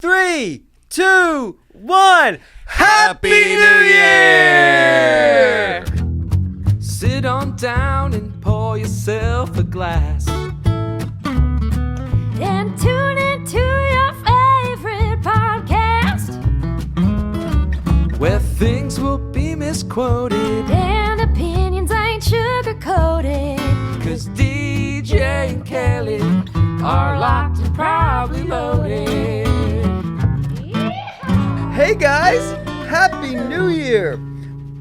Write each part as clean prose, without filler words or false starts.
3, 2, 1. Happy New Year! Sit on down and pour yourself a glass. And tune into your favorite podcast, Where things will be misquoted. and opinions ain't sugar-coated. 'Cause DJ and Kelly are locked and probably loaded. Hey guys, Happy New Year!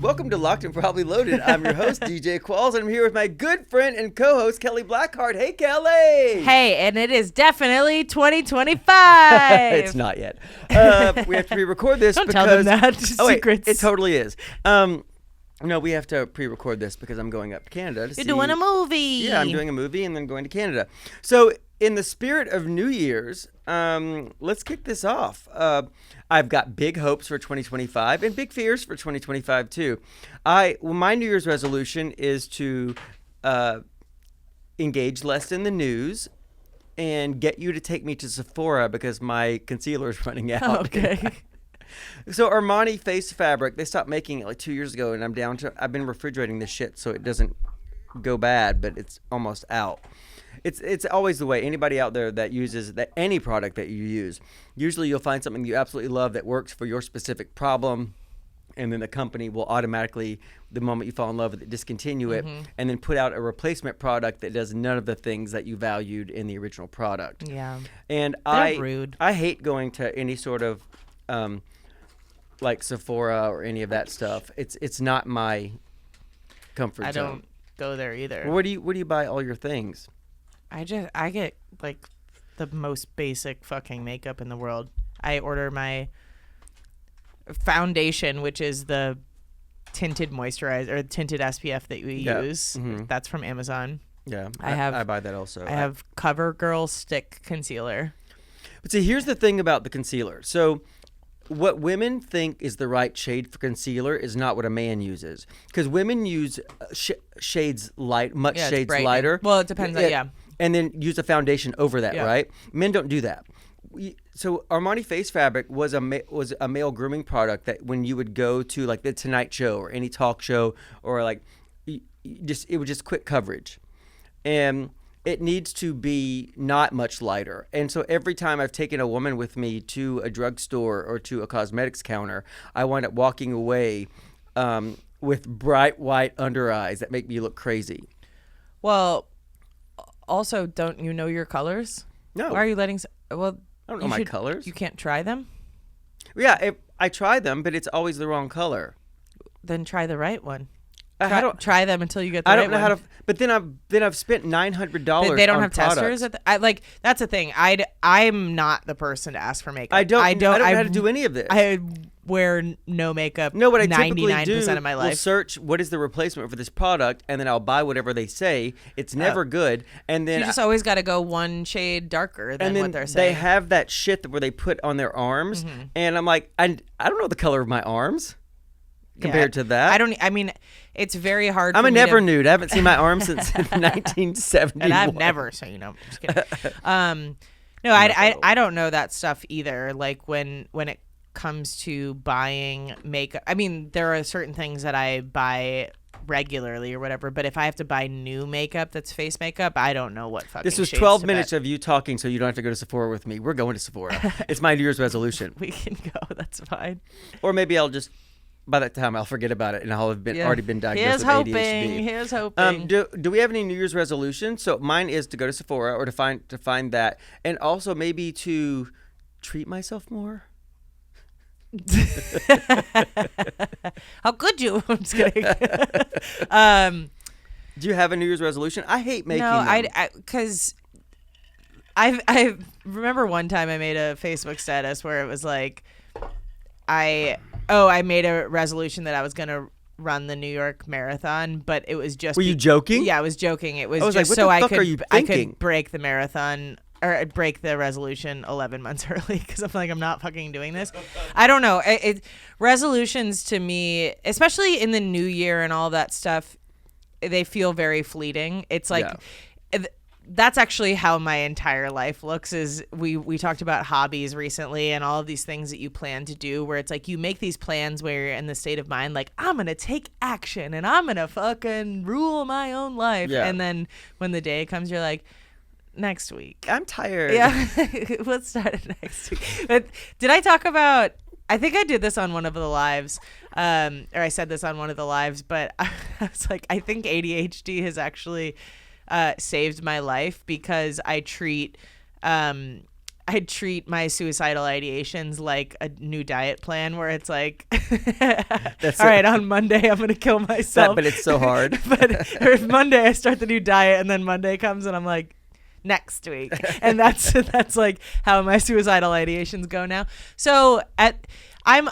Welcome to Locked and Probably Loaded. I'm your host, DJ Qualls, and I'm here with my good friend and co-host, Kelly Blackheart. Hey, Kelly! Hey, and it is definitely 2025. It's not yet. We have to pre-record this Don't because... tell them that. Wait, Secrets. it totally is. No, we have to pre-record this because I'm going up to Canada to You're see... doing a movie. Yeah, I'm doing a movie and then going to Canada. So, in the spirit of New Year's, let's kick this off. I've got big hopes for 2025 and big fears for 2025 too. My New Year's resolution is to engage less in the news and get you to take me to Sephora because my concealer is running out. Okay. So Armani Face Fabric, they stopped making it like 2 years ago, and I've been refrigerating this shit so it doesn't go bad, but it's almost out. It's always the way. Anybody out there that uses any product that you use, usually you'll find something you absolutely love that works for your specific problem, and then the company will automatically, the moment you fall in love with it, discontinue it, and then put out a replacement product that does none of the things that you valued in the original product. Yeah. And They're rude. I hate going to any sort of like Sephora or any of that stuff. It's not my comfort I zone. don't go there either. Where do you buy all your things? I get like the most basic fucking makeup in the world. I order my foundation, which is the tinted moisturizer or tinted SPF that we use. That's from Amazon. Yeah, I buy that also. I have CoverGirl stick concealer. But see, here's the thing about the concealer. So what women think is the right shade for concealer is not what a man uses. Because women use shades much Yeah, it's shades brightening. lighter. Well, it depends on, yeah. And then use a foundation over that, Yeah. right? Men don't do that. So Armani Face Fabric was a male grooming product that when you would go to like the Tonight Show or any talk show or like it was just quick coverage. And it needs to be not much lighter. And so every time I've taken a woman with me to a drugstore or to a cosmetics counter, I wind up walking away with bright white under eyes that make me look crazy. Well, also, don't you know your colors? No. Why are you letting... Well, I don't know my colors. You can't try them? Yeah, I try them, but it's always the wrong color. Then try the right one. Try them until you get the I right don't know one. how to. But then I've spent $900. They don't on have products. testers. That's the thing. I'm not the person to ask for makeup. I don't know how to do any of this. I wear no makeup. No, what I typically 99% of my will life. search what is the replacement for this product, and then I'll buy whatever they say. It's never good, and then You just always got to go one shade darker than and then what they're saying. they have that shit where they put on their arms, and I'm like, I don't know the color of my arms compared to that. I mean, it's very hard. I'm for a me never to, nude. I haven't seen my arms since 1971. and I've never. So I'm just kidding. No, I don't know that stuff either. Like when it comes to buying makeup, I mean, there are certain things that I buy regularly or whatever, but if I have to buy new makeup that's face makeup, I don't know what fucking This was shades 12 to minutes bet. of you talking, so you don't have to go to Sephora with me. We're going to Sephora. It's my New Year's resolution. We can go. That's fine. Or maybe I'll just, by that time, I'll forget about it, and I'll have already been diagnosed with ADHD. Here's hoping. Do we have any New Year's resolutions? So mine is to go to Sephora or to find that, and also maybe to treat myself more. How could you? I'm just kidding. Do you have a New Year's resolution? I hate making No, them. because I remember one time I made a Facebook status where it was like, I made a resolution that I was gonna run the New York Marathon, but it was just. Were you joking? Yeah, I was joking. It was I was just like, what so the I fuck could are you I thinking? could break the marathon. Or break the resolution 11 months early because I'm like, I'm not fucking doing this. I don't know. Resolutions to me, especially in the new year and all that stuff, they feel very fleeting. It's like that's actually how my entire life looks. Is we talked about hobbies recently and all of these things that you plan to do, where it's like you make these plans where you're in the state of mind like, I'm gonna take action and I'm gonna fucking rule my own life. Yeah. And then when the day comes, you're like, next week. I'm tired. Yeah. Let's start it next week. But did I talk about, I think I did this on one of the lives, or I said this on one of the lives, but I was like, I think ADHD has actually saved my life, because I treat my suicidal ideations like a new diet plan, where it's like, all right, on Monday I'm gonna kill myself. But it's so hard. Or Monday I start the new diet, and then Monday comes and I'm like, next week. And that's like how my suicidal ideations go now. So I'm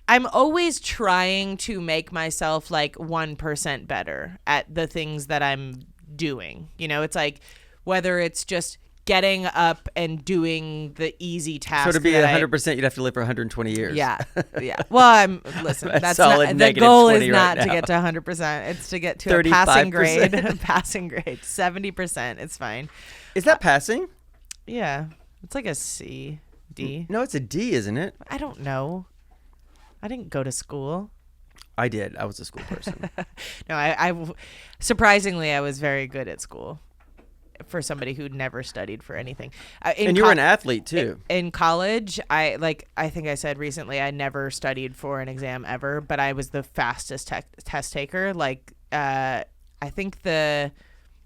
always trying to make myself like 1% better at the things that I'm doing. You know, it's like, whether it's just getting up and doing the easy task. So to be 100%, you'd have to live for 120 years. Yeah. Well, listen, that's not, the goal is not to get to 100%. It's to get to a passing grade. 70%. It's fine. Is that passing? Yeah. It's like a C, D. No, it's a D, isn't it? I don't know. I didn't go to school. I did. I was a school person. No, I surprisingly, I was very good at school for somebody who'd never studied for anything. And you were an athlete too. In college, I think I said recently, I never studied for an exam ever, but I was the fastest test taker. Like, I think the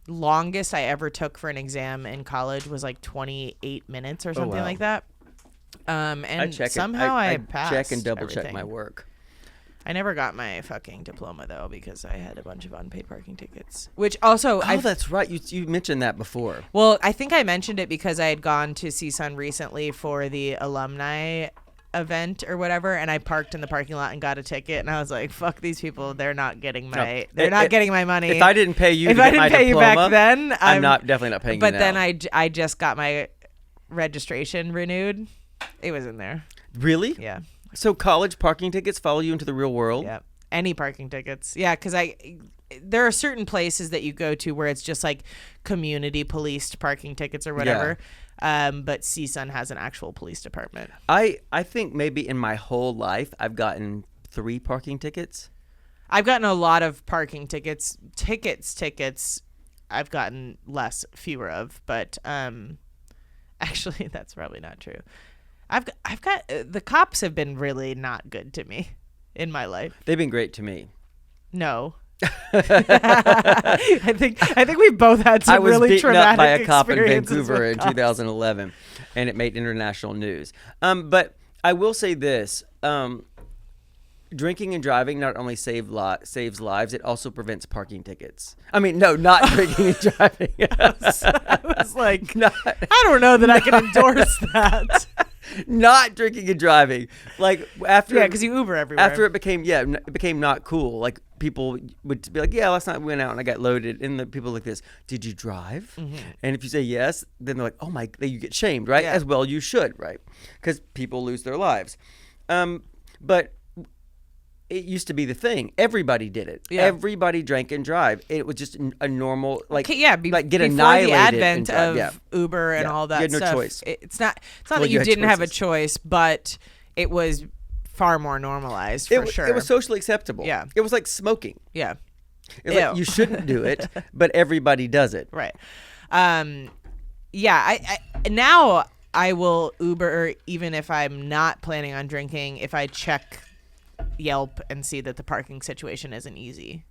longest I ever took for an exam in college was like 28 minutes or something like that. And somehow I passed. Check and double everything. check my work. I never got my fucking diploma though, because I had a bunch of unpaid parking tickets. Which also, that's right. You mentioned that before. Well, I think I mentioned it because I had gone to CSUN recently for the alumni event or whatever, and I parked in the parking lot and got a ticket, and I was like, "Fuck these people! They're not getting my getting my money." If I didn't pay you, if to I get didn't my pay diploma, you back then, I'm definitely not paying you now. But then I just got my registration renewed. It was in there. Really? Yeah. So college parking tickets follow you into the real world? Yeah. Any parking tickets. Yeah, because there are certain places that you go to where it's just like community policed parking tickets or whatever. Yeah. But CSUN has an actual police department. I think maybe in my whole life I've gotten 3 parking tickets. I've gotten a lot of parking tickets. Tickets I've gotten fewer of, but actually that's probably not true. I've got the cops have been really not good to me in my life. They've been great to me. No. I think we both had some really traumatic experiences. I was beaten up by a cop in Vancouver in cops. 2011, and it made international news. But I will say this: drinking and driving not only saves lives, it also prevents parking tickets. I mean, no, not drinking and driving. I was like, I don't know that I can endorse that. Not drinking and driving, like after because you Uber everywhere. After it became not cool. Like people would be like, "Yeah, last night we went out and I got loaded." And the people like this, "Did you drive?" Mm-hmm. And if you say yes, then they're like, "Oh my!" You get shamed, right? Yeah. As well, you should, right? Because people lose their lives. But it used to be the thing. Everybody did it. Yeah. Everybody drank and drive. It was just a normal, like, like get annihilated. Before the advent of Uber and all that stuff. You had no choice. It's not that you didn't have a choice, but it was far more normalized for sure. It was socially acceptable. Yeah. It was like smoking. Yeah. It's like you shouldn't do it, but everybody does it. Right. Yeah. I now I will Uber even if I'm not planning on drinking, if I check Yelp and see that the parking situation isn't easy.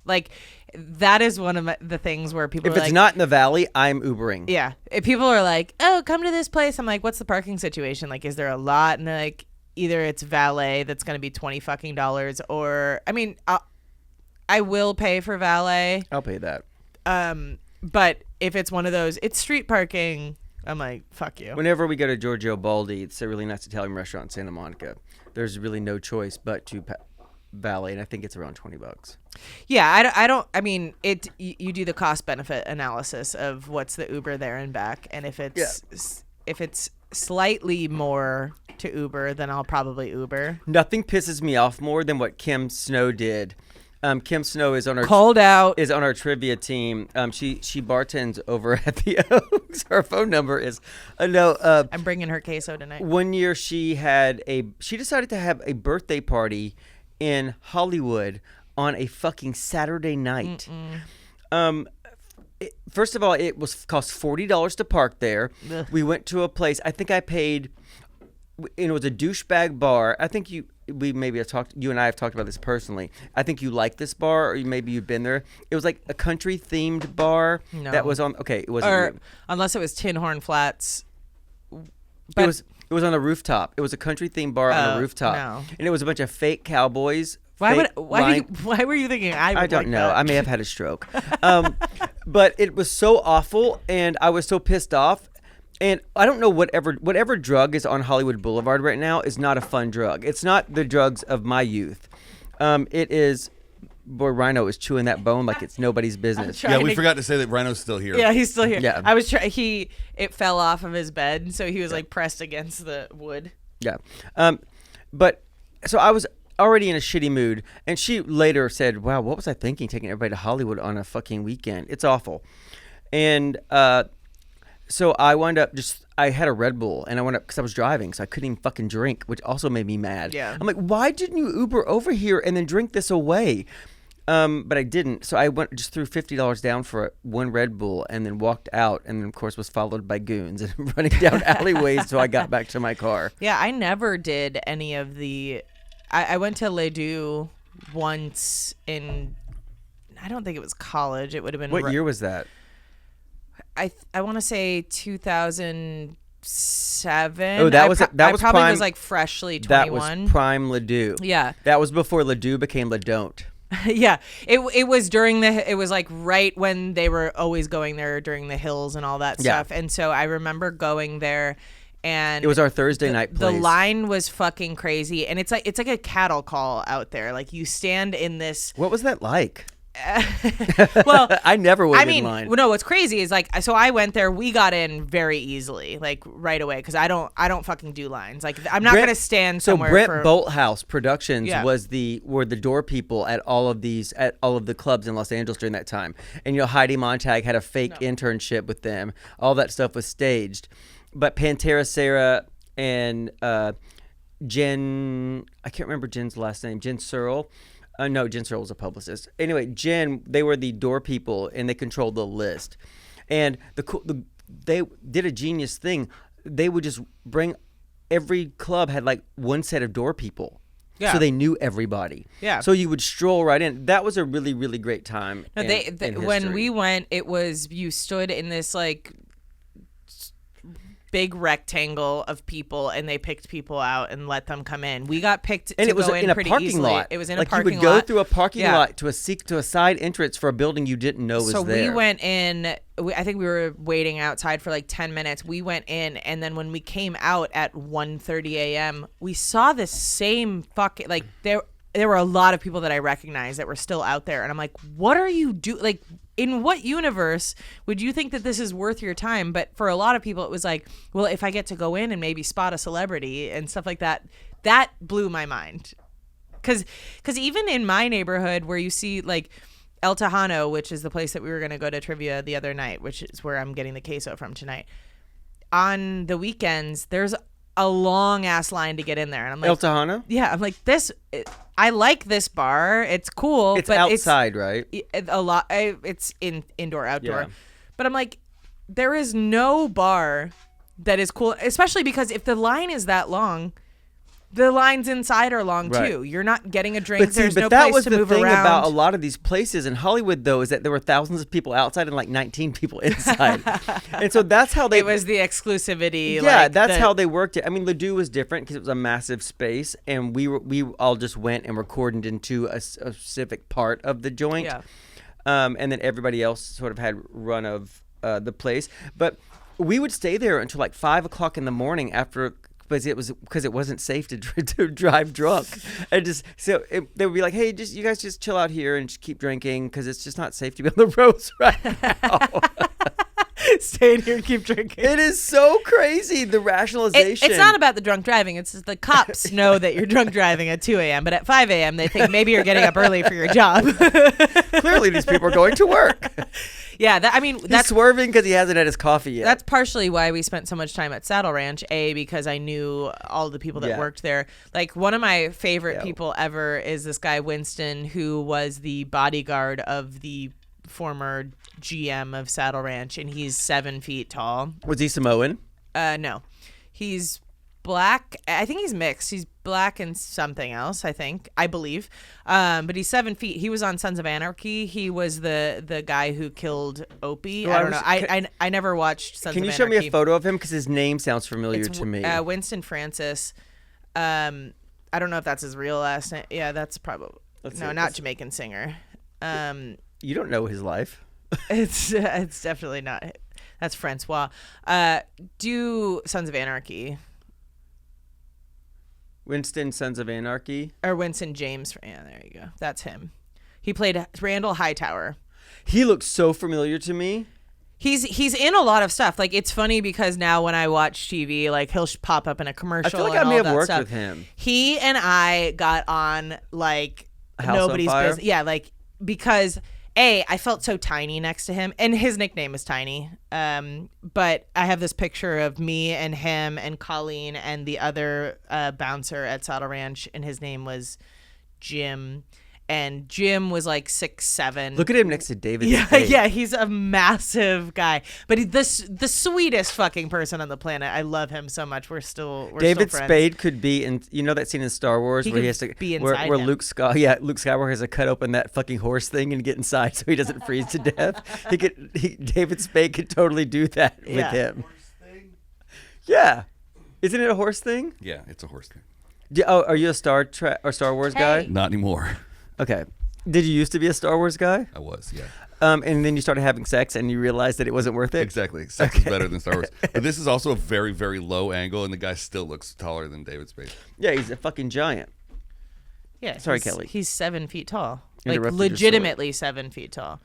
Like, that is one of the things where people if it's not in the valley, I'm Ubering. Yeah. If people are like, oh, come to this place, I'm like, what's the parking situation? Like, is there a lot? And they're like, either it's valet that's going to be $20 or I mean, I will pay for valet. I'll pay that. But if it's one of those, it's street parking, I'm like, fuck you. Whenever we go to Giorgio Baldi, it's a really nice Italian restaurant in Santa Monica. There's really no choice but to valet, and I think it's around $20. Yeah, I mean, you do the cost benefit analysis of what's the Uber there and back, and if it's slightly more to Uber, then I'll probably Uber. Nothing pisses me off more than what Kim Snow did Kim Snow is on our Cold out. is on our trivia team. She bartends over at the Oaks. Her phone number is I'm bringing her queso tonight. One year she decided to have a birthday party in Hollywood on a fucking Saturday night. First of all, it cost $40 to park there. Ugh. We went to a place. I think I paid. It was a douchebag bar. I think you and I have talked about this personally. I think you like this bar, or maybe you've been there. It was like a country themed bar that was on. Okay, it wasn't. Or unless it was Tin Horn Flats. But It was on a rooftop. It was a country themed bar on a rooftop, no. and it was a bunch of fake cowboys. why fake why were you thinking I would I don't like know. that? I may have had a stroke. But it was so awful, and I was so pissed off. And I don't know, whatever drug is on Hollywood Boulevard right now is not a fun drug. It's not the drugs of my youth. It is. Boy, Rhino is chewing that bone like it's nobody's business. Yeah, we forgot to say that Rhino's still here. Yeah, he's still here. Yeah. I was it fell off of his bed, so he was like pressed against the wood. Yeah. But so I was already in a shitty mood, and she later said, "Wow, what was I thinking taking everybody to Hollywood on a fucking weekend? It's awful." And so I wound up I had a Red Bull, and I went up because I was driving, so I couldn't even fucking drink, which also made me mad. Yeah. I'm like, why didn't you Uber over here and then drink this away? But I didn't. So I just threw $50 down for one Red Bull and then walked out, and then of course was followed by goons and running down alleyways so I got back to my car. Yeah, I never did any of the. I went to Le Doux once in. I don't think it was college. It would have been. What year was that? I want to say 2007. Oh, that was I probably prime, was like freshly 21. That was prime Ledoux. Yeah. That was before Ledoux became Ledon't. Yeah. It was it was like right when they were always going there during the hills and all that Yeah. stuff. And so I remember going there, and It was our Thursday night place. The line was fucking crazy, and it's like a cattle call out there. Like you stand in this. What was that like? Well, I never waited in line. No, what's crazy is like, so I went there, we got in very easily, like right away, because I don't fucking do lines. Like I'm not gonna stand So somewhere. Brent for, Bolthouse Productions Yeah. were the door people at all of the clubs in Los Angeles during that time. And Heidi Montag had a fake internship with them. All that stuff was staged. But Pantera Sarah and Jen, I can't remember Jen's last name, Jen Searle. No, Jen Searle was a publicist. Anyway, Jen, they were the door people, and they controlled the list. And they did a genius thing. They would just bring, every club had like one set of door people. Yeah. So they knew everybody. Yeah. So you would stroll right in. That was a really, really great time. No, when we went, it was, you stood in this like big rectangle of people, and they picked people out and let them come in. We got picked, and to it was go in in a pretty parking easily. lot. It was in like a parking lot. you would go through a parking Yeah. lot to a side entrance for a building you didn't know was so there. we went in. I think we were waiting outside for like 10 minutes. We went in, and then when we came out at 1:30 a.m., we saw this same fucking, like there were a lot of people that I recognized that were still out there, and I'm like, what are you doing? Like, in what universe would you think that this is worth your time? But for a lot of people, it was like, well, if I get to go in and maybe spot a celebrity and stuff like that, that blew my mind. Because even in my neighborhood, where you see like El Tejano, which is the place that we were going to go to trivia the other night, which is where I'm getting the queso from tonight, on the weekends, there's a long ass line to get in there, and I'm like, El Tejano? yeah, I'm like, I like this bar, it's cool, It's but outside, right? it's indoor outdoor. Yeah. But I'm like, there is no bar that is cool, especially because if the line is that long, the lines inside are long Right. too. You're not getting a drink. But see, There's but no that place was to the move thing around. about a lot of these places in Hollywood, though, is that there were thousands of people outside and like 19 people inside. And so that's how they. It was the exclusivity. Yeah, like, that's how they worked it. I mean, Ledoux was different because it was a massive space, and we all just went and were cordoned into a specific part of the joint. Yeah. And then everybody else sort of had run of the place. But we would stay there until like 5 o'clock in the morning after. Because it wasn't safe to drive drunk, and they would be like, "Hey, you guys just chill out here and just keep drinking because it's just not safe to be on the roads right now." Stay in here and keep drinking. It is so crazy, the rationalization. It's not about the drunk driving. It's just the cops know that you're drunk driving at 2 a.m., but at 5 a.m. they think maybe you're getting up early for your job. Clearly, these people are going to work. Yeah, He's that's swerving because he hasn't had his coffee yet. That's partially why we spent so much time at Saddle Ranch. Because I knew all the people that Yeah. worked there. Like, one of my favorite Yeah. people ever is this guy Winston, who was the bodyguard of the former GM of Saddle Ranch, and he's 7 feet tall. Was he Samoan? No, he's black. I think he's mixed. He's black and something else, I believe. But he's 7 feet. He was on Sons of Anarchy. He was the guy who killed Opie. Well, I don't know. I never watched Sons of Can Anarchy. you show me a photo of him? Because his name sounds familiar It's to me. Winston Francis. I don't know if that's his real last name. Yeah, that's probably not Jamaican singer. You don't know his life. It's definitely not. That's Francois. Do Sons of Anarchy Winston, Sons of Anarchy. or Winston James? Yeah, there you go. That's him. He played Randall Hightower. He looks so familiar to me. He's in a lot of stuff. Like, it's funny because now when I watch TV, like, he'll pop up in a commercial. I feel like and I may all have that worked stuff. with him. He and I got on like House on nobody's Fire? business. Yeah, like, because I felt so tiny next to him, and his nickname is Tiny. But I have this picture of me and him and Colleen and the other bouncer at Saddle Ranch, and his name was Jim. And Jim was like 6'7". Look at him next to David. Yeah, Spade. yeah, he's a massive guy, but the sweetest fucking person on the planet. I love him so much. We're still David friends. Spade could be in. You know that scene in Star Wars He where he could has to be where inside him. Luke Skywalker has to cut open that fucking horse thing and get inside so he doesn't freeze to death. David Spade could totally do that with Yeah. him. Yeah, isn't it a horse thing? Yeah, it's a horse thing. Are you a Star Wars guy? Not anymore. Okay. Did you used to be a Star Wars guy? I was, yeah. And then you started having sex and you realized that it wasn't worth it? Exactly. Sex is better than Star Wars. But this is also a very, very low angle, and the guy still looks taller than David Spade. Yeah, he's a fucking giant. Yeah, Sorry, Kelly. He's 7 feet tall, like Interrupted your legitimately 7 feet tall.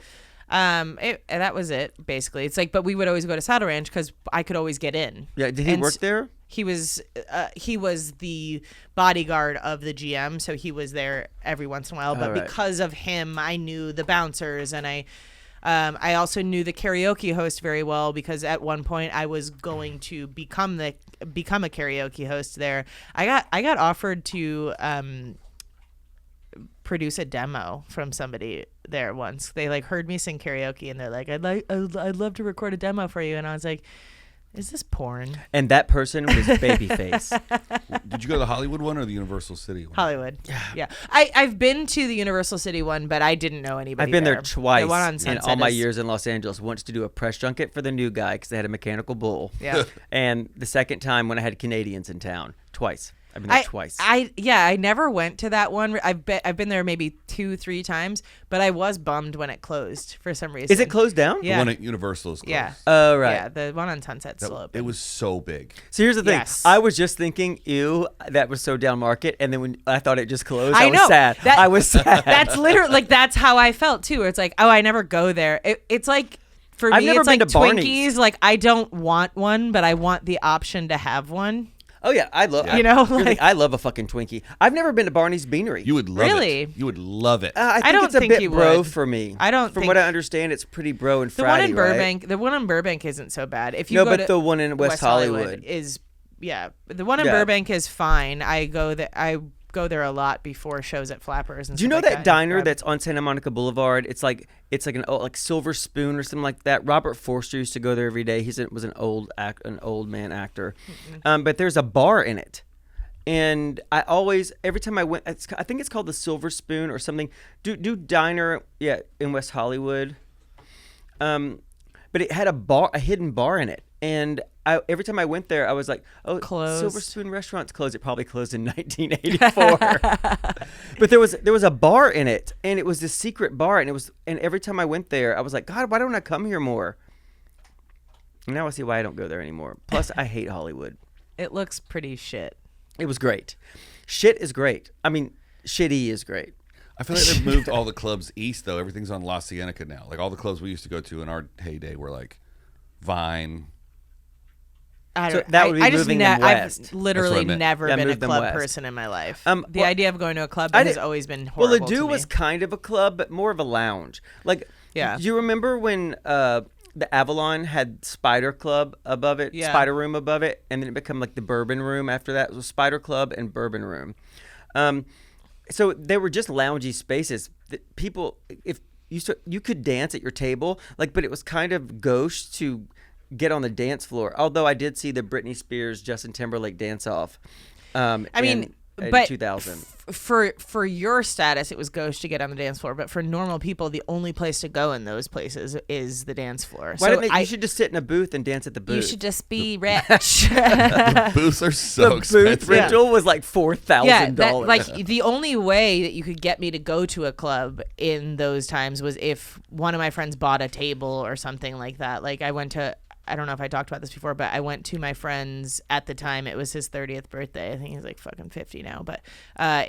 And that was it basically. It's like, but we would always go to Saddle Ranch because I could always get in. Yeah, did he And work there? He was the bodyguard of the GM, so he was there every once in a while. But right. because of him, I knew the bouncers, and I also knew the karaoke host very well because at one point I was going to become a karaoke host there. I got offered to produce a demo from somebody there once. They like heard me sing karaoke and they're like, I'd love to record a demo for you, and I was like, is this porn? And that person was Babyface. Did you go to the Hollywood one or the Universal City one? Hollywood. Yeah. I've been to the Universal City one, but I didn't know anybody. I've been there The twice one on in Sunset all my is- years in Los Angeles. Once to do a press junket for the new guy because they had a mechanical bull. Yeah. And the second time when I had Canadians in town. Twice. I've been there twice. I never went to that one. I've been there maybe 2-3 times, but I was bummed when it closed for some reason. Is it closed down? The Yeah. one at Universal is closed. Yeah. Oh, right. Yeah, the one on Sunset's still open. It was so big. So here's the thing. Yes. I was just thinking, ew, that was so down market. And then when I thought it just closed, I I was know. sad. I was sad. That's literally like that's how I felt too. It's like, oh, I never go there. It's like for I've me, never it's been like to Barney's. Twinkies. Like I don't want one, but I want the option to have one. Oh, yeah. I love You know, here's the like- thing, I love a fucking Twinkie. I've never been to Barney's Beanery. You would love Really? it. You would love it. I think don't it's a think bit you bro would. for me. I don't From think- what I understand, it's pretty bro and The fratty, one in right? Burbank, the one in Burbank isn't so bad. If you No, go but to the one in West Hollywood. is, yeah, the one in Yeah. Burbank is fine. I go there a lot before shows at Flappers. And Do you stuff know like that diner Grab- that's on Santa Monica Boulevard? It's like an old, like Silver Spoon or something like that. Robert Forster used to go there every day. Was an old man actor. But there's a bar in it. And I always, every time I went, I think it's called the Silver Spoon or something. Do diner, yeah, in West Hollywood. But it had a hidden bar in it, and every time I went there, I was like, "Oh, Closed. Silver Spoon restaurant's closed." It probably closed in 1984. But there was a bar in it, and it was this secret bar, and every time I went there, I was like, "God, why don't I come here more?" And now I see why I don't go there anymore. Plus, I hate Hollywood. It looks pretty shit. It was great. Shit is great. I mean, shitty is great. I feel like they've moved all the clubs east, though. Everything's on La Cienega now. Like all the clubs we used to go to in our heyday were like Vine. I So don't. that would be I just moving them I've west. literally That's what I meant. never Yeah, been a move them club west. person in my life. The well, idea of going to a club I has did- always been Well, horrible Ledoux to me. was kind of a club, but more of a lounge. Like, Yeah. do you remember when the Avalon had Spider Club above it, Yeah. Spider Room above it, and then it became like the Bourbon Room after that? It was Spider Club and Bourbon Room. So they were just loungy spaces. That people, if you could dance at your table, like, but it was kind of gauche to get on the dance floor. Although I did see the Britney Spears, Justin Timberlake dance off. I mean, in but 2000. For your status, it was gauche to get on the dance floor. But for normal people, the only place to go in those places is the dance floor. Why So didn't you should just sit in a booth and dance at the booth. you should just be rich. Booths are so the expensive. booth rental was like $4,000. Yeah, like the only way that you could get me to go to a club in those times was if one of my friends bought a table or something like that. Like I don't know if I talked about this before, but I went to my friend's at the time. It was his 30th birthday. I think he's like fucking 50 now, but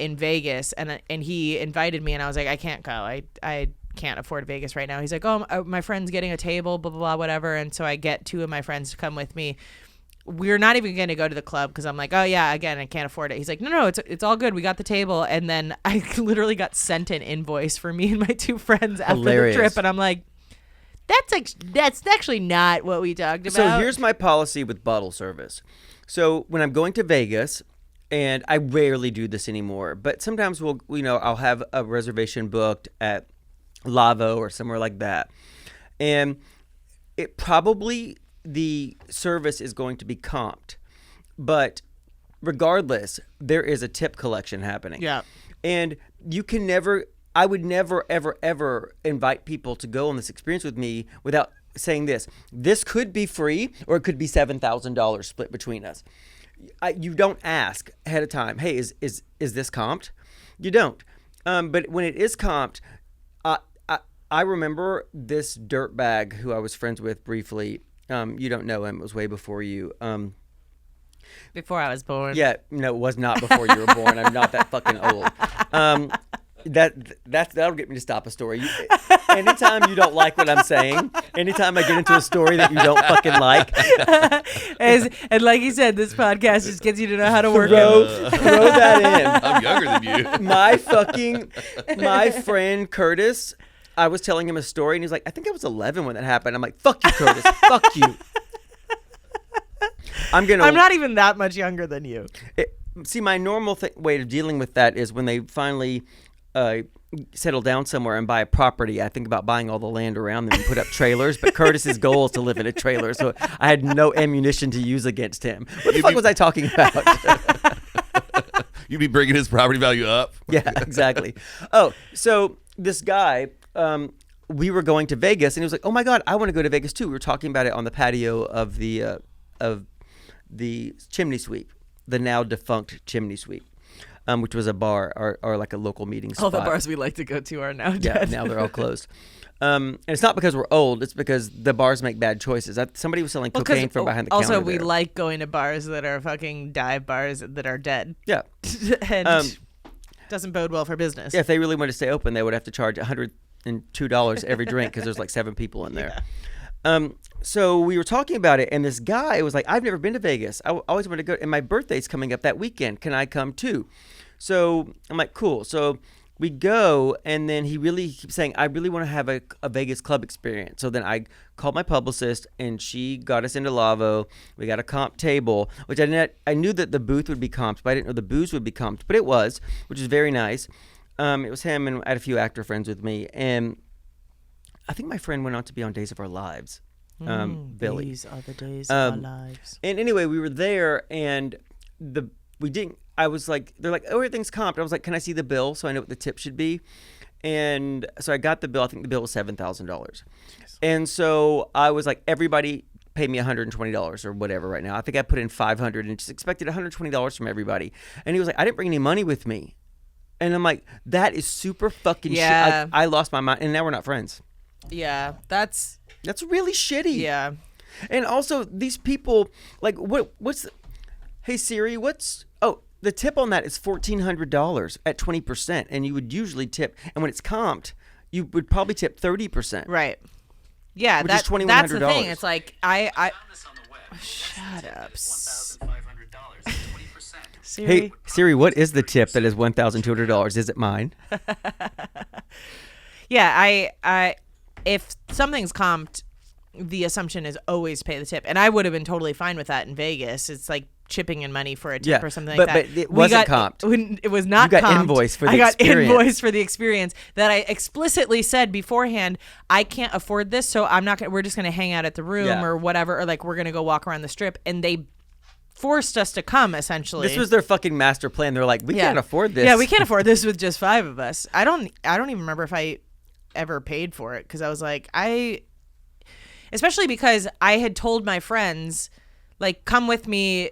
in Vegas, and he invited me, and I was like, I can't go. I can't afford Vegas right now. He's like, oh, my friend's getting a table, blah blah blah, whatever. And so I get two of my friends to come with me. We're not even going to go to the club because I'm like, oh yeah, again, I can't afford it. He's like, no, it's all good. We got the table. And then I literally got sent an invoice for me and my two friends after Hilarious. the trip, and I'm like, that's actually not what we talked about. So here's my policy with bottle service. So when I'm going to Vegas, and I rarely do this anymore, but sometimes I'll have a reservation booked at Lavo or somewhere like that, and it probably the service is going to be comped, but regardless, there is a tip collection happening. Yeah. And you can never. I would never, ever, ever invite people to go on this experience with me without saying this. This could be free, or it could be $7,000 split between us. You don't ask ahead of time, hey, is this comped? You don't. But when it is comped, I remember this dirtbag who I was friends with briefly. You don't know him. It was way before you. Before I was born. Yeah, no, it was not before you were born. I'm not that fucking old. That'll get me to stop a story. Anytime you don't like what I'm saying, anytime I get into a story that you don't fucking like, And like you said, this podcast just gets you to know how to work throw it. that in. I'm younger than you. My friend Curtis, I was telling him a story, and he's like, I think I was 11 when that happened. I'm like, fuck you, Curtis. Fuck you. I'm not even that much younger than you. See, my normal way of dealing with that is when they finally settle down somewhere and buy a property, I think about buying all the land around them and put up trailers. But Curtis's goal is to live in a trailer, so I had no ammunition to use against him. What the fuck was I talking about? You'd be bringing his property value up. Yeah, exactly. Oh, so this guy, we were going to Vegas, and he was like, "Oh my God, I want to go to Vegas too." We were talking about it on the patio of the Chimney Sweep, the now defunct Chimney Sweep. Which was a bar or like a local meeting spot. All the bars we like to go to are now Yeah, dead. now they're all closed. And it's not because we're old. It's because the bars make bad choices. Somebody was selling cocaine from behind the counter. Also, we there. like going to bars that are fucking dive bars that are dead. Yeah. And doesn't bode well for business. Yeah, if they really wanted to stay open, they would have to charge $102 every drink because there's like 7 people in there. Yeah. So we were talking about it, and this guy was like, I've never been to Vegas. I always wanted to go, and my birthday's coming up that weekend. Can I come too? So I'm like, cool. So we go, and then he really keeps saying, I really want to have a Vegas club experience. So then I called my publicist, and she got us into Lavo. We got a comp table, which I knew that the booth would be comped, but I didn't know the booze would be comped. But it was, which is very nice. It was him, and I had a few actor friends with me. And I think my friend went on to be on Days of Our Lives. Billy. These are the days of our lives. And anyway, we were there, and I was like, they're like, oh, everything's comped. I was like, can I see the bill so I know what the tip should be? And so I got the bill. I think the bill was $7,000. And so I was like, everybody pay me $120 or whatever right now. I think I put in $500 and just expected $120 from everybody. And he was like, I didn't bring any money with me. And I'm like, that is super fucking shit. I lost my mind, and now we're not friends. Yeah, that's really shitty. Yeah. And also, these people, like, hey Siri, the tip on that is $1,400 at 20%, and you would usually tip, and when it's comped, you would probably tip 30%. Right. Yeah, which is $2,100. that's the thing. It's like I shut up. Siri. Hey Siri, what is the tip that is $1,200? Is it mine? Yeah, I if something's comped, the assumption is always pay the tip, and I would have been totally fine with that in Vegas. It's like chipping in money for a tip or something like that. But it wasn't comped. It was not You got comped. invoiced for the I got experience. invoiced for the experience that I explicitly said beforehand, I can't afford this, so I'm not. We're just going to hang out at the room or whatever, or like we're going to go walk around the strip, and they forced us to come essentially. This was their fucking master plan. They're like, we can't afford this. Yeah, we can't afford this with just 5 of us. I don't even remember if I ever paid for it because I was like, especially because I had told my friends, like, come with me.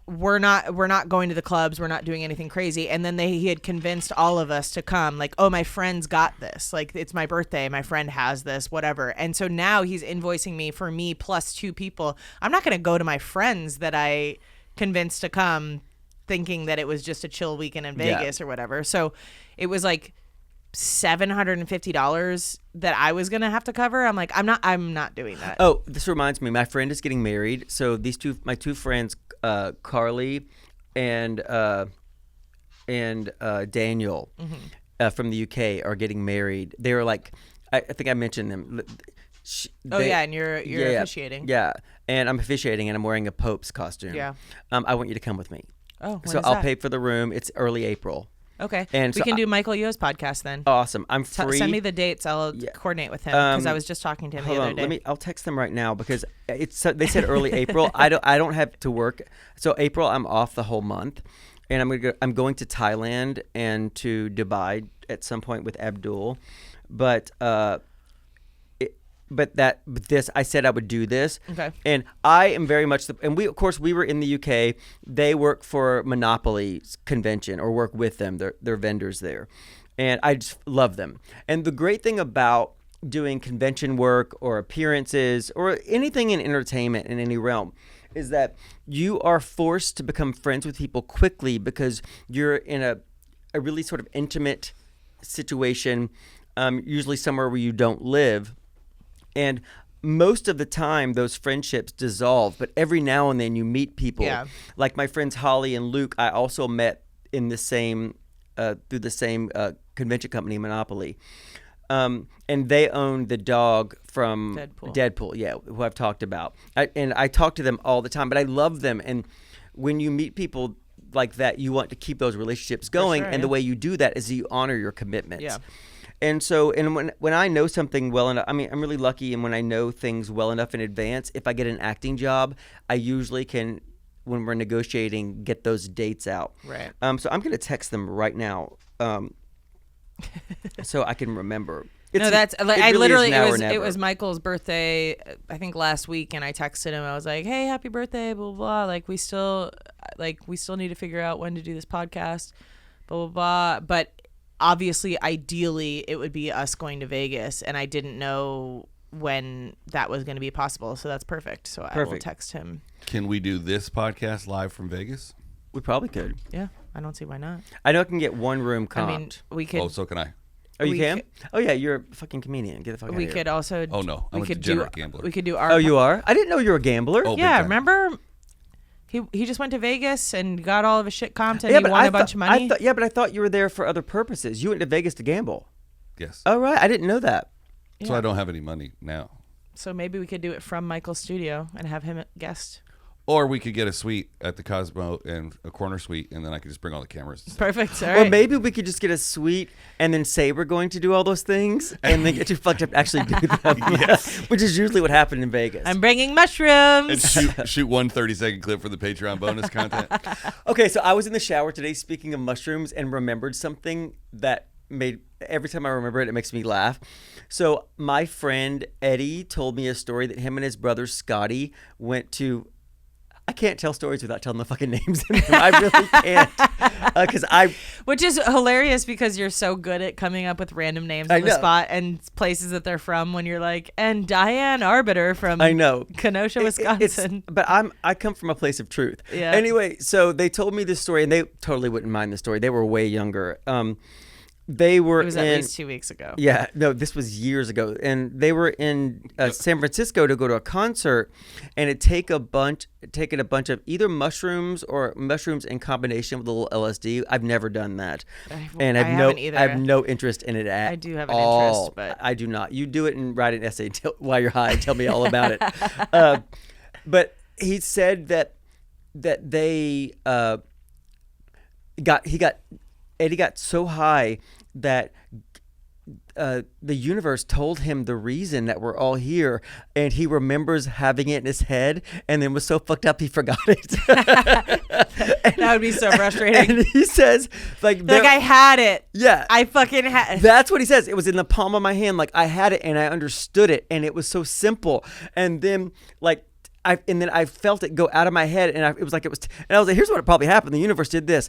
We're not going to the clubs. We're not doing anything crazy. And then he had convinced all of us to come. Like, oh, my friend's got this. Like, it's my birthday. My friend has this, whatever. And so now he's invoicing me for me plus 2 people. I'm not going to go to my friends that I convinced to come thinking that it was just a chill weekend in Vegas or whatever. So it was like $750 that I was going to have to cover. I'm like, I'm not doing that. Oh, this reminds me. My friend is getting married. So my two friends, Carly and Daniel from the UK are getting married. They were like, I think I mentioned them. And you're officiating. Yeah, and I'm officiating, and I'm wearing a Pope's costume. Yeah. I want you to come with me. Oh, so I'll pay for the room. It's early April. Okay. And we can do Michael Yo's podcast then. Awesome. I'm free. Send me the dates. I'll coordinate with him because I was just talking to him the other day. I'll text them right now because they said early April. I don't have to work. So April I'm off the whole month, and I'm going to Thailand and to Dubai at some point with Abdul, but this I said I would do this. Okay. And I am very much and we were in the UK. They work for Monopoly's convention or work with them. They're vendors there. And I just love them. And the great thing about doing convention work or appearances or anything in entertainment in any realm is that you are forced to become friends with people quickly because you're in a really sort of intimate situation, usually somewhere where you don't live. And most of the time, those friendships dissolve. But every now and then, you meet people. Yeah. Like my friends Holly and Luke, I also met in the same through the same convention company, Monopoly. And they own the dog from Deadpool, yeah, who I've talked about. And I talk to them all the time. But I love them. And when you meet people like that, you want to keep those relationships going. The way you do that is you honor your commitments. Yeah. And so, when I know something well enough, I mean, I'm really lucky, and when I know things well enough in advance, if I get an acting job, I usually can, when we're negotiating, get those dates out. Right. So I'm going to text them right now, so I can remember. It was Michael's birthday, I think last week, and I texted him. I was like, "Hey, happy birthday, blah blah blah. Like we still need to figure out when to do this podcast, blah blah blah." But obviously, ideally, it would be us going to Vegas, and I didn't know when that was going to be possible, so that's perfect. So I will text him. Can we do this podcast live from Vegas? We probably could. Yeah, I don't see why not. I know I can get one room comped. I mean, we could. Oh, so can I. Oh, you can? Oh, yeah, you're a fucking comedian. Get the fuck out of here. We could also. Oh, no. I'm a degenerate gambler. We could do our. Oh, you are? I didn't know you were a gambler. Oh, yeah, big time. remember? He just went to Vegas and got all of his shit comped and he won a bunch of money. But I thought you were there for other purposes. You went to Vegas to gamble. Yes. Oh, right. I didn't know that. So I don't have any money now. So maybe we could do it from Michael's studio and have him guest. Or we could get a suite at the Cosmo and a corner suite, and then I could just bring all the cameras. Perfect. All right. Or maybe we could just get a suite and then say we're going to do all those things and then get too fucked up to actually do them. Yes. Which is usually what happened in Vegas. I'm bringing mushrooms. And shoot one 30-second clip for the Patreon bonus content. Okay, so I was in the shower today speaking of mushrooms and remembered something that every time I remember it, it makes me laugh. So my friend Eddie told me a story that him and his brother Scotty went to. I can't tell stories without telling the fucking names in them. I really can't. Which is hilarious because you're so good at coming up with random names on the spot and places that they're from when you're like, and Diane Arbiter from Kenosha, Wisconsin. But I come from a place of truth. Yeah. Anyway, so they told me this story, and they totally wouldn't mind the story. They were way younger. They were It was at in, least 2 weeks ago. Yeah, no, this was years ago, and they were in San Francisco to go to a concert, and it taken a bunch of either mushrooms or mushrooms in combination with a little LSD. I've never done that, and I haven't either. I have no interest in it at I do have an all. interest, but I do not. You do it and write an essay while you're high. Tell me all about it. But he said that they Eddie got so high that the universe told him the reason that we're all here, and he remembers having it in his head, and then was so fucked up he forgot it. that would be so frustrating. And he says, like I had it. Yeah, I fucking had. That's what he says. It was in the palm of my hand, like I had it and I understood it, and it was so simple. And then I felt it go out of my head, and it was, and I was like, here's what probably happened. The universe did this,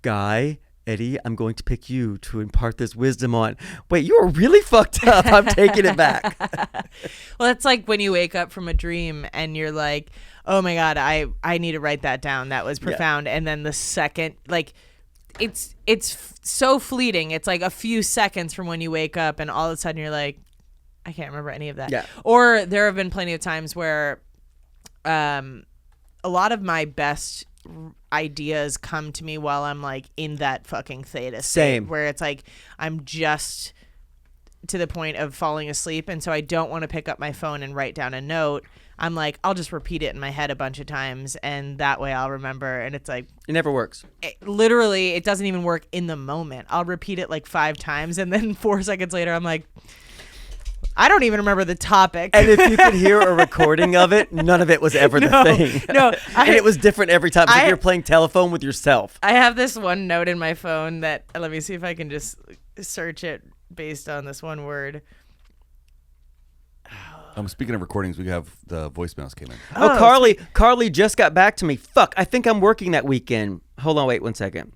Guy. Eddie, I'm going to pick you to impart this wisdom on. Wait, you are really fucked up. I'm taking it back. Well, it's like when you wake up from a dream and you're like, oh my God, I need to write that down. That was profound. Yeah. And then the second, like, it's so fleeting. It's like a few seconds from when you wake up, and all of a sudden you're like, I can't remember any of that. Yeah. Or there have been plenty of times where a lot of my best ideas come to me while I'm like in that fucking theta state. Same. Where it's like I'm just to the point of falling asleep, and so I don't want to pick up my phone and write down a note. I'm like, I'll just repeat it in my head a bunch of times, and that way I'll remember. And it's like, it never works. Literally, it doesn't even work in the moment. I'll repeat it like 5 times, and then 4 seconds later I'm like, I don't even remember the topic. And if you could hear a recording of it, none of it was ever the thing. No, and it was different every time. It's like you're playing telephone with yourself. I have this one note in my phone that, let me see if I can just search it based on this one word. Speaking of recordings, we have the voicemails came in. Oh, Carly just got back to me. Fuck, I think I'm working that weekend. Hold on, wait 1 second.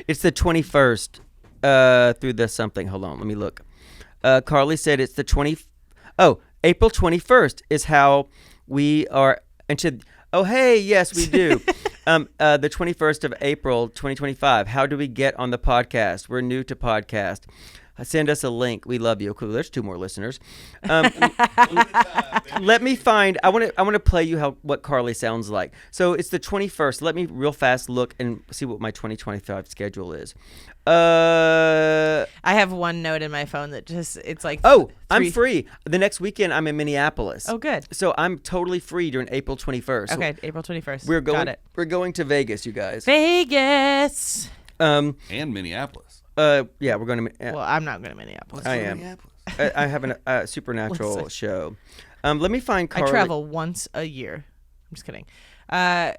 It's the 21st through the something. Hold on, let me look. Carly said it's the April 21st is how we are. And she said, oh, hey, yes, we do. The 21st of April, 2025. How do we get on the podcast? We're new to podcast. Send us a link. We love you. Cool. There's 2 more listeners. Let me find. I want to play you what Carly sounds like. So it's the 21st. Let me real fast look and see what my 2025 schedule is. I have one note in my phone that it's like. I'm free. The next weekend I'm in Minneapolis. Oh, good. So I'm totally free during April 21st. Okay, April 21st. Got it. We're going to Vegas, you guys. Vegas. And Minneapolis. Yeah, we're going to. Well, I'm not going to Minneapolis. I am. I have a supernatural show. Let me find Carly. I travel once a year. I'm just kidding.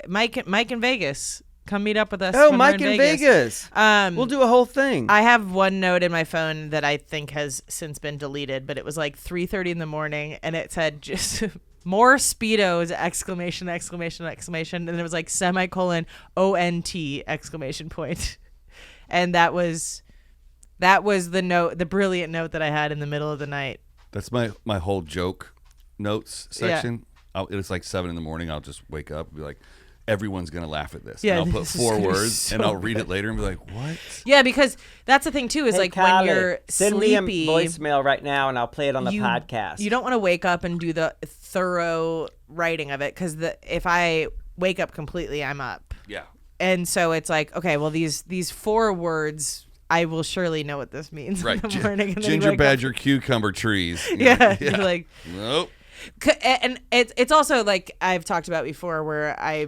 Mike in Vegas. Come meet up with us. Oh, when Mike we're in Vegas. We'll do a whole thing. I have one note in my phone that I think has since been deleted, but it was like 3:30 in the morning, and it said just more Speedos, exclamation, exclamation, exclamation, and it was like semicolon ONT exclamation point. And that was the note, the brilliant note that I had in the middle of the night. That's my whole joke notes section. Yeah. It's like 7 in the morning. I'll just wake up and be like, everyone's going to laugh at this. Yeah, and I'll put 4 words and I'll read it later and be like, what? Yeah, because that's the thing too, is like Kylie, when you're send sleepy. me a voicemail right now and I'll play it on the podcast. You don't want to wake up and do the thorough writing of it, because if I wake up completely, I'm up. Yeah. And so it's like, okay, well, these 4 words, I will surely know what this means right. in the morning. And Ginger badger cucumber trees. Yeah. You're like, nope. And it's also like I've talked about before, where I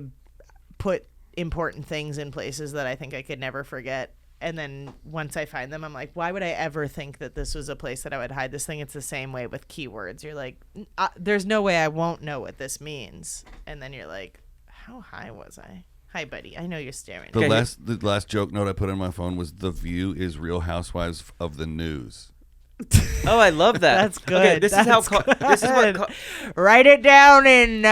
put important things in places that I think I could never forget. And then once I find them, I'm like, why would I ever think that this was a place that I would hide this thing? It's the same way with keywords. You're like, there's no way I won't know what this means. And then you're like, how high was I? Hi, buddy. I know you're staring. The last joke note I put on my phone was, The View is Real Housewives of the News. Oh, I love that. That's good. Okay, this is what write it down in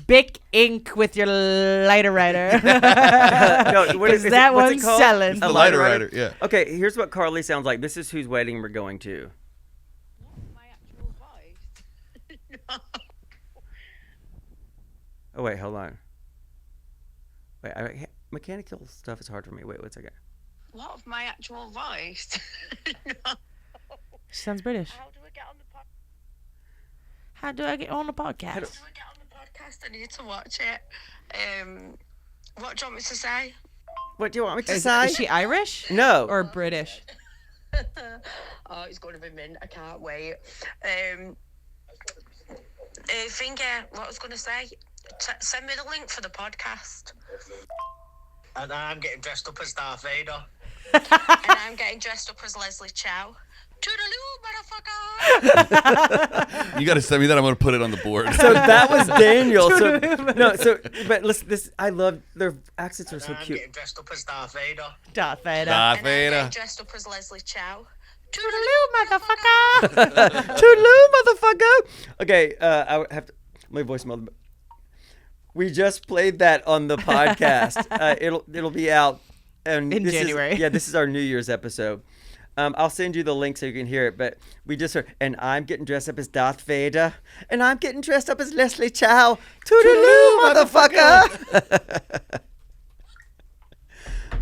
Bic ink with your lighter writer. No, what's selling. It's the lighter writer, yeah. Okay, here's what Carly sounds like. This is whose wedding we're going to. My actual voice. Oh, wait, hold on. Wait, mechanical stuff is hard for me. Wait 1 second. What of my actual voice? No. She sounds British. How do I get on the podcast? How do I get on the podcast? How do I get on the podcast? I need to watch it. What do you want me to say? What do you want me to Is say? she Irish? No. Or British? Oh, it's going to be mint. I can't wait. Finger, what I was going to say, send me the link for the podcast. And I'm getting dressed up as Darth Vader. And I'm getting dressed up as Leslie Chow. Toodaloo, motherfucker! You got to send me that. I'm going to put it on the board. So that was Daniel. But listen, I love their accents are so I'm cute. getting dressed up as Darth Vader. Darth Vader. Darth And I'm getting Vader. dressed up as Leslie Chow. Toodaloo, motherfucker. Toodaloo, motherfucker. Okay, I have to. My voicemail. We just played that on the podcast. It'll be out and In January. This is our New Year's episode. I'll send you the link so you can hear it. But we just heard, and I'm getting dressed up as Darth Vader, and I'm getting dressed up as Leslie Chow. Toodaloo, motherfucker.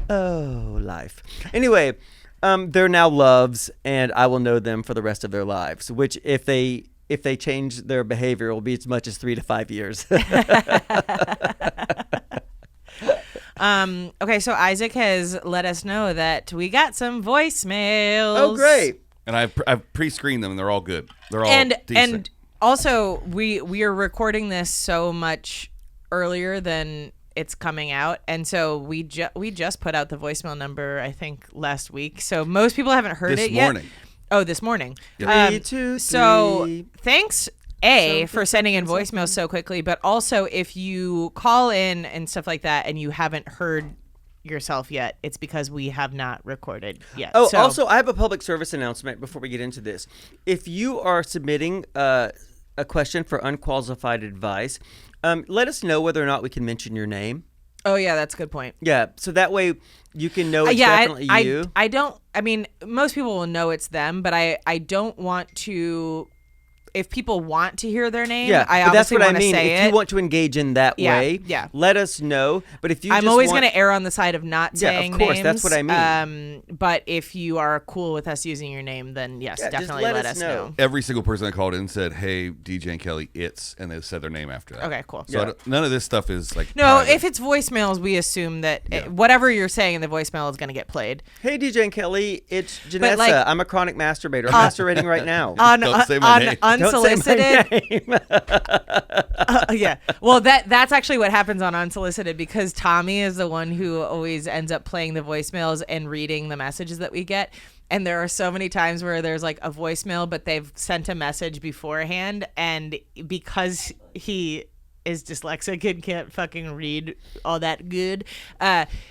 Oh, life. Anyway, they're now loves, and I will know them for the rest of their lives. Which, if they change their behavior, will be as much as 3 to 5 years. Okay, so Isaac has let us know that we got some voicemails. Oh, great. And I've pre-screened them, and they're all good. They're all And decent. also we are recording this so much earlier than it's coming out, and so we just put out the voicemail number I think last week. So most people haven't heard This it yet. morning. Oh, this morning. Yeah. 3, 2, 3. So thanks for sending in voicemails so quickly, but also if you call in and stuff like that and you haven't heard yourself yet, it's because we have not recorded yet. Oh, So- also, I have a public service announcement before we get into this. If you are submitting a question for unqualified advice, let us know whether or not we can mention your name. Oh yeah, that's a good point. Yeah, so that way you can know it's definitely you. I don't. I mean, most people will know it's them, but I don't want to. If people want to hear their name, Yeah, I but that's obviously what I want to mean. say If it. you want to engage in that Yeah, way, yeah. let us know. But if you I'm just always want, going to err on the side of not Yeah, of saying course, names. that's what I mean. But if you are cool with us using your name, then yes, Yeah, just definitely let let us us know. know. Every single person that called in said, "Hey, DJ and Kelly, and they said their name after that. Okay, cool. So I don't- none of this stuff is like. No, private. if it's voicemails, we assume that Yeah. whatever you're saying in the voicemail is going to get played. hey, DJ and Kelly, it's Janessa. like- I'm a chronic masturbator. I'm masturbating right now. Don't say my name. Don't say my Unsolicited. name. Yeah. Well, that's actually what happens on Unsolicited, because Tommy is the one who always ends up playing the voicemails and reading the messages that we get. And there are so many times where there's like a voicemail, but they've sent a message beforehand. And because he is dyslexic and can't fucking read all that good,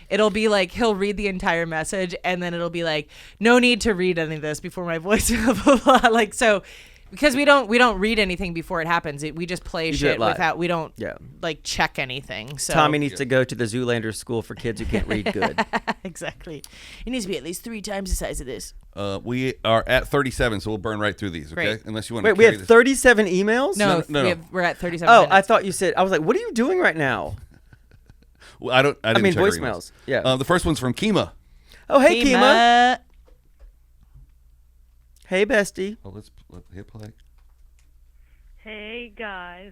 it'll be like he'll read the entire message and then it'll be like, no need to read any of this before my voicemail. Blah, blah, blah. Like, so because we don't read anything before it happens. We just play do shit it live. we don't Yeah. like check anything. So Tommy needs to go to the Zoolander school for kids who can't read good. exactly. It needs to be at least 3 times the size of this. We are at 37, so we'll burn right through these. Okay, Great. unless you want to. Wait, we have 37 emails? No, no. we're at 37 Oh, minutes. I thought you said. I was like, what are you doing right now? Well, I didn't mean, check our voicemails. emails. Yeah. The first one's from Kima. Oh, hey, Kima. Kima. Hey, bestie. Oh, let's hit play. Hey guys,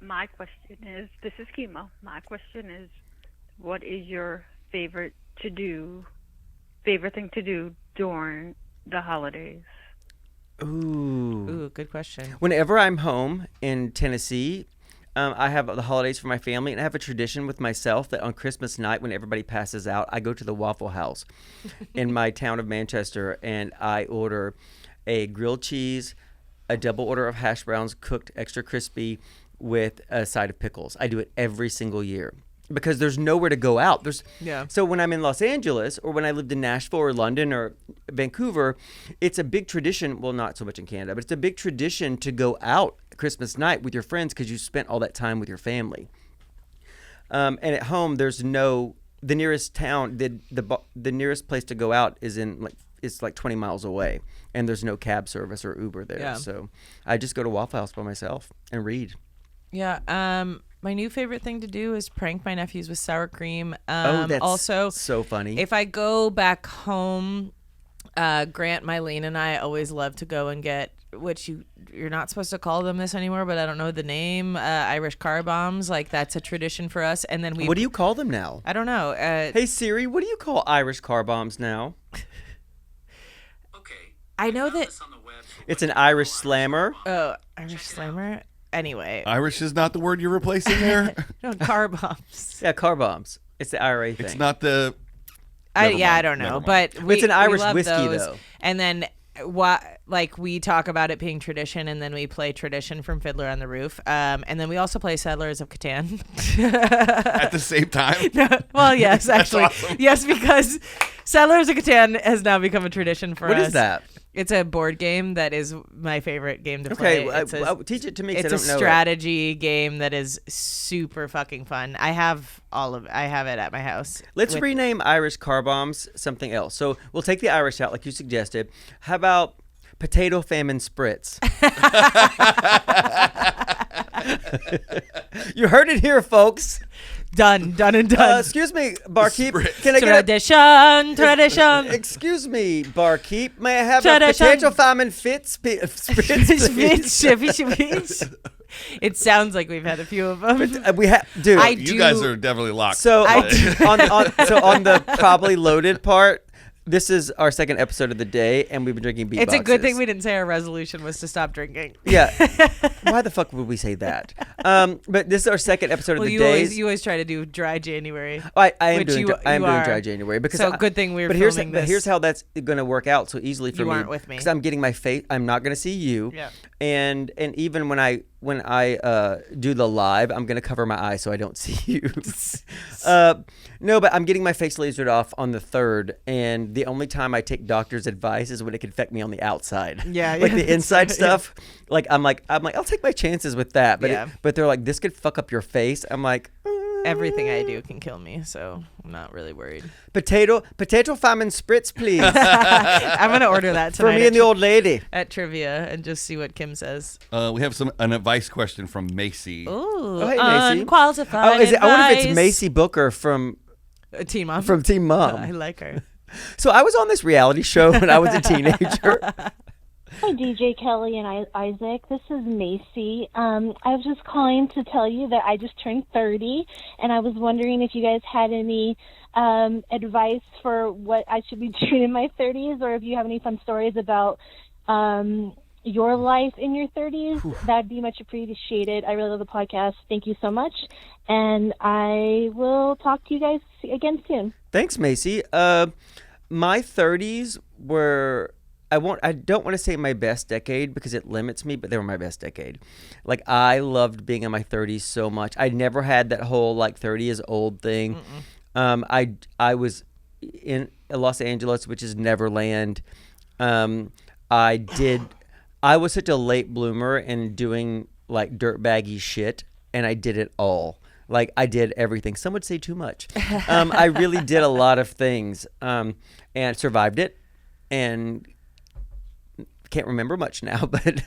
my question is, this is Kima. My question is, what is your favorite thing to do during the holidays? Ooh. Ooh, good question. Whenever I'm home in Tennessee, I have the holidays for my family, and I have a tradition with myself that on Christmas night, when everybody passes out, I go to the Waffle House in my town of Manchester, and I order a grilled cheese, a double order of hash browns cooked extra crispy with a side of pickles. I do it every single year because there's nowhere to go out. Yeah. So when I'm in Los Angeles, or when I lived in Nashville or London or Vancouver, it's a big tradition. Well, not so much in Canada, but it's a big tradition to go out Christmas night with your friends because you spent all that time with your family. And at home, there's the nearest town, the nearest place to go out is it's like 20 miles away, and there's no cab service or Uber there. Yeah. So I just go to Waffle House by myself and read. Yeah. My new favorite thing to do is prank my nephews with sour cream. That's also so funny. If I go back home, Grant, Mylene, and I always love to go and get, which you're not supposed to call them this anymore, but I don't know the name, Irish car bombs. Like, that's a tradition for us. And then What do you call them now? I don't know. Hey Siri, what do you call Irish car bombs now? Okay. I know that. On the web. It's an Irish slammer. Oh, Irish slammer. Anyway, Irish is not the word you're replacing there. no, car bombs. Yeah, car bombs. It's the IRA thing. It's not the. I Never don't know, mind. but It's an Irish love whiskey, those. though. And then like we talk about it being tradition, and then we play Tradition from Fiddler on the Roof, and then we also play Settlers of Catan At the same time. Well, yes, actually, awesome. yes, because Settlers of Catan has now become a tradition for us. What is that? It's a board game that is my favorite game to play. Okay, teach it to me. 'Cause It's I a don't know it. strategy game that is super fucking fun. I have it at my house. Let's with- rename Irish car bombs something else. So we'll take the Irish out, like you suggested. How about potato famine spritz? You heard it here, folks. Done and done. Excuse me, barkeep. Spritz. Can I get a Tradition. Excuse me, barkeep. May I have Tradition. a potato famine spritz, please? It sounds like we've had a few of them. We have, dude. You guys are definitely locked. So I on the probably loaded part, this is our second episode of the day, and we've been drinking beat It's a good boxes. thing we didn't say our resolution was to stop drinking. Yeah. Why the fuck would we say that? But this is our second episode Well, of the you day. always try to do dry January. I am which doing you- I am you doing are. dry January because So good thing we're but here's filming but this. here's how that's going to work out so easily for You me. aren't with me. Because I'm getting my face. I'm not going to see you. Yeah. And even when I do the live, I'm going to cover my eyes so I don't see you. No, but I'm getting my face lasered off on the 3rd, and the only time I take doctor's advice is when it can affect me on the outside. Yeah, like yeah, the inside yeah. stuff. Like I'm like I'll take my chances with that. But Yeah. but they're like, this could fuck up your face. I'm like. Everything I do can kill me, so I'm not really worried. Potato famine spritz, please, I'm gonna order that for tonight me and the old lady. at trivia and just see what Kim says. We have an advice question from Macy. Ooh, Oh, hey, Macy. unqualified Oh, is it? I wonder if it's advice. Macy Booker from Teen Mom. Teen Mom. I like her. So I was on this reality show when I was a teenager. Hi, DJ Kelly and Isaac. This is Macy. I was just calling to tell you that I just turned 30, and I was wondering if you guys had any advice for what I should be doing in my 30s, or if you have any fun stories about your life in your 30s. That'd be much appreciated. I really love the podcast. Thank you so much, and I will talk to you guys again soon. Thanks, Macy. My 30s were. I don't want to say my best decade because it limits me, but they were my best decade. Like, I loved being in my 30s so much. I never had that whole like 30 is old thing. I was in Los Angeles, which is Neverland. I was such a late bloomer in doing like dirtbaggy shit, and I did it all. Like, I did everything. Some would say too much. I really did a lot of things, and survived it, and can't remember much now, but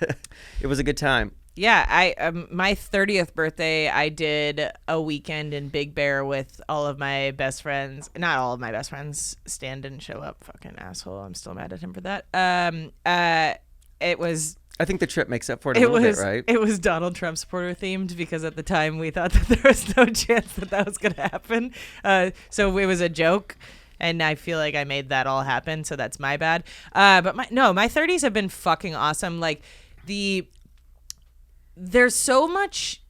it was a good time. Yeah, I my 30th birthday, I did a weekend in Big Bear with all of my best friends. Not all of my best friends. Stan didn't show up. Fucking asshole. I'm still mad at him for that. It was. I think the trip makes up for it a little bit, right? It was Donald Trump supporter themed because at the time we thought that there was no chance that was going to happen. So it was a joke. And I feel like I made that all happen, so that's my bad. But my 30s have been fucking awesome. Like, there's so much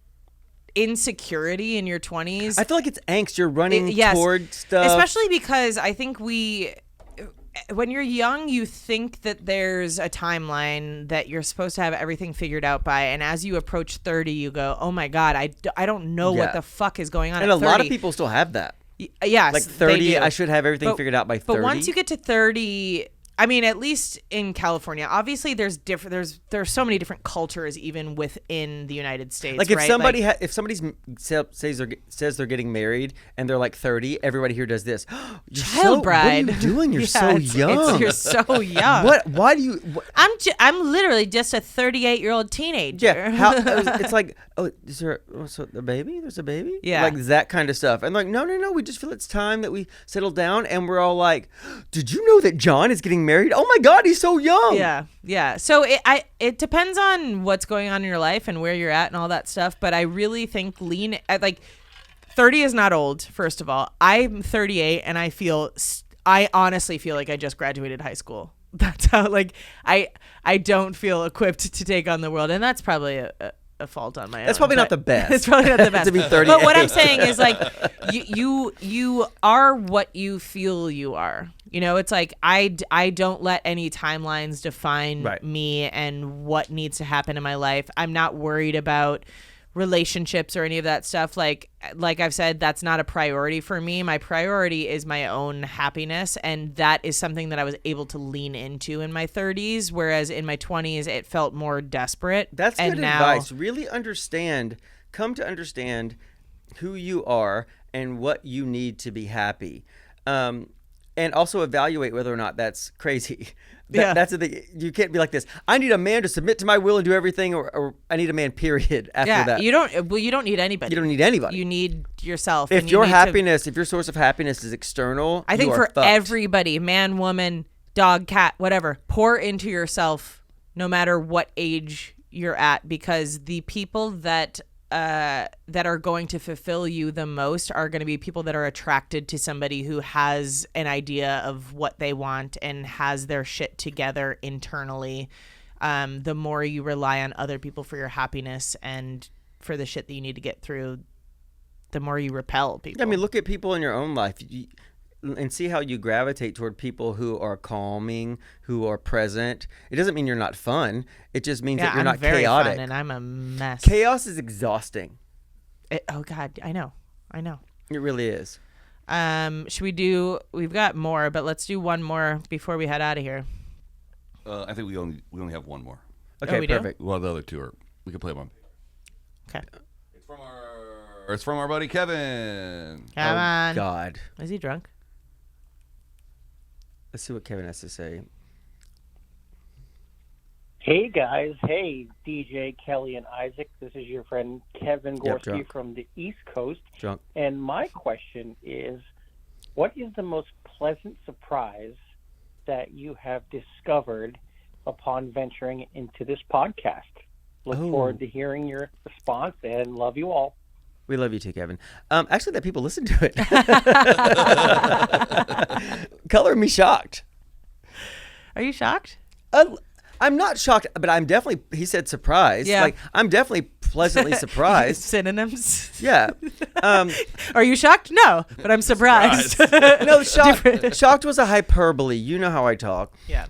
insecurity in your 20s. I feel like it's angst. You're running Yes. toward stuff. Especially because I think when you're young, you think that there's a timeline that you're supposed to have everything figured out by. And as you approach 30, you go, oh my God, I don't know what the fuck is going on and at a lot 30. of people still have that. Yes, Like they 30, do. I should have everything figured out by 30. But once you get to 30, I mean, at least in California, obviously there's so many different cultures even within the United States. Like if right? somebody if somebody's says they're getting married and they're like 30, everybody here does this. Child bride. What are you doing? You're so young. You're so young. What? Why do you? I'm literally just a 38-year-old teenager. Yeah. It's like, oh, is there a baby? There's a baby. Yeah. Like that kind of stuff. And like, no. We just feel it's time that we settle down. And we're all like, did you know that John is getting married? Oh my God, he's so young. Yeah. So it depends on what's going on in your life and where you're at and all that stuff. But I really think 30 is not old. First of all, I'm 38 and I honestly feel like I just graduated high school. That's how I don't feel equipped to take on the world, and that's probably a fault on my own. That's probably not the best. It's probably not the best to be 38. But what I'm saying is like you are what you feel you are. You know, it's like I don't let any timelines define me and what needs to happen in my life. I'm not worried about relationships or any of that stuff. Like I've said, that's not a priority for me. My priority is my own happiness, and that is something that I was able to lean into in my 30s, whereas in my 20s it felt more desperate. That's and good now, advice. Really come to understand who you are and what you need to be happy. And also evaluate whether or not that's crazy. That's the thing. You can't be like this. I need a man to submit to my will and do everything, or I need a man, period, after that. You don't need anybody. You don't need anybody. You need yourself. If your happiness, if your source of happiness is external, I think you are for fucked. everybody, man, woman, dog, cat, whatever, pour into yourself no matter what age you're at, because the people that are going to fulfill you the most are going to be people that are attracted to somebody who has an idea of what they want and has their shit together internally. The more you rely on other people for your happiness and for the shit that you need to get through, the more you repel people. I mean, look at people in your own life and see how you gravitate toward people who are calming, who are present. It doesn't mean you're not fun. It just means that you're not very chaotic. Fun and I'm a mess. Chaos is exhausting. Oh God, I know. It really is. We've got more, but let's do one more before we head out of here. I think we only have one more. Okay, we do? perfect. Well, the other two we can play them on. Okay. It's from our buddy Kevin. Come on. God. Is he drunk? Let's see what Kevin has to say. Hey guys, hey DJ, Kelly, and Isaac. This is your friend Kevin Gorski from the East Coast. Drunk. And my question is, what is the most pleasant surprise that you have discovered upon venturing into this podcast? Look forward to hearing your response and love you all. We love you too, Kevin. Actually, that people listen to it. Color me shocked. Are you shocked? I'm not shocked, but I'm definitely, he said surprised. Yeah. Like, I'm definitely pleasantly surprised. Synonyms. Yeah. Are you shocked? No, but I'm surprised. No, shocked was a hyperbole. You know how I talk. Yeah.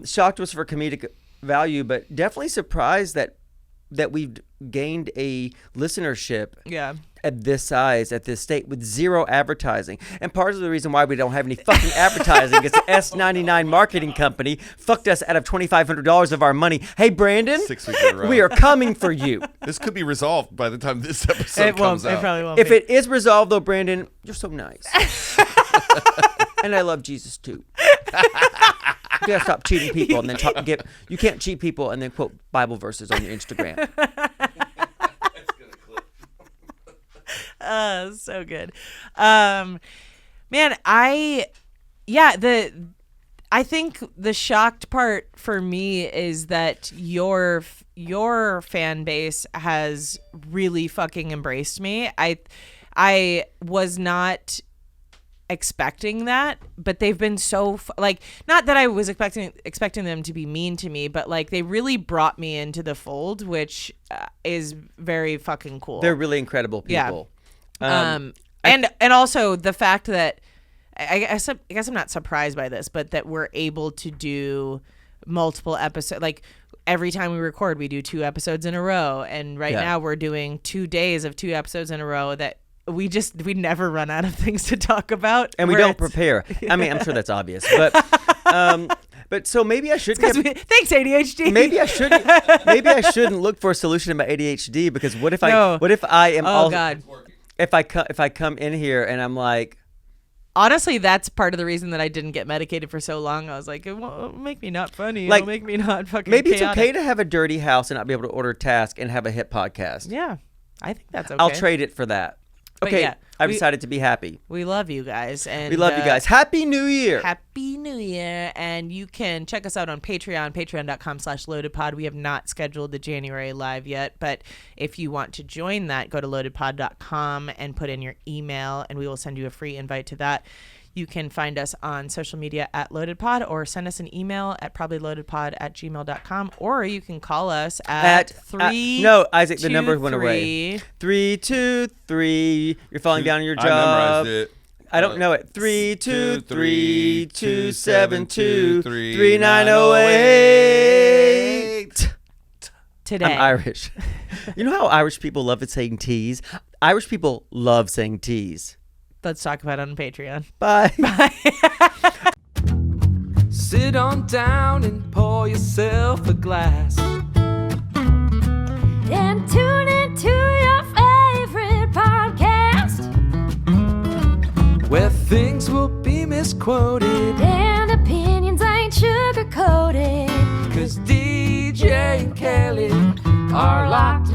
Shocked was for comedic value, but definitely surprised that we've gained a listenership at this size, at this state, with zero advertising. And part of the reason why we don't have any fucking advertising is the S99 marketing company fucked us out of $2,500 of our money. Hey, Brandon, 6 weeks in a row. we are coming for you. This could be resolved by the time this episode It comes won't. out. It probably won't. If it is resolved, though, Brandon, you're so nice. And I love Jesus, too. You gotta stop cheating people and then you can't cheat people and then quote Bible verses on your Instagram. So good. Man, I think the shocked part for me is that your fan base has really fucking embraced me. I was not expecting that, but they've been so not that I was expecting them to be mean to me, but like they really brought me into the fold, which is very fucking cool. They're really incredible people. And also the fact that I guess I'm not surprised by this, but that we're able to do multiple episodes. Like every time we record, we do 2 episodes in a row, and now we're doing 2 days of 2 episodes in a row that we never run out of things to talk about. And we don't prepare. I mean, I'm sure that's obvious. But But so maybe I should Thanks ADHD. Maybe I shouldn't. Maybe I shouldn't look for a solution to my ADHD because what if I am? Oh God. If I come in here and I'm like, honestly, that's part of the reason that I didn't get medicated for so long. I was like, it won't make me not funny. Like, It'll make me not fucking. Maybe chaotic. it's okay to have a dirty house and not be able to order tasks and have a hit podcast. Yeah, I think that's okay. I'll trade it for that. But okay, yeah, I've decided to be happy. We love you guys, and we love you guys. Happy New Year! Happy New Year! And you can check us out on Patreon, patreon.com/loadedpod. We have not scheduled the January live yet, but if you want to join that, go to loadedpod.com and put in your email, and we will send you a free invite to that. You can find us on social media at loadedpod, or send us an email at probablyloadedpod@gmail.com, or you can call us at 3. No, Isaac, the number went away. 323. You're falling down on your job. I memorized it. I don't know it. 323-272-3908. Today. I'm Irish. You know how Irish people love saying teas? Irish people love saying teas. Let's talk about it on Patreon. Bye. Bye. Sit on down and pour yourself a glass. And tune into your favorite podcast. Where things will be misquoted. And opinions ain't sugar-coated. 'Cause DJ and Kelly are locked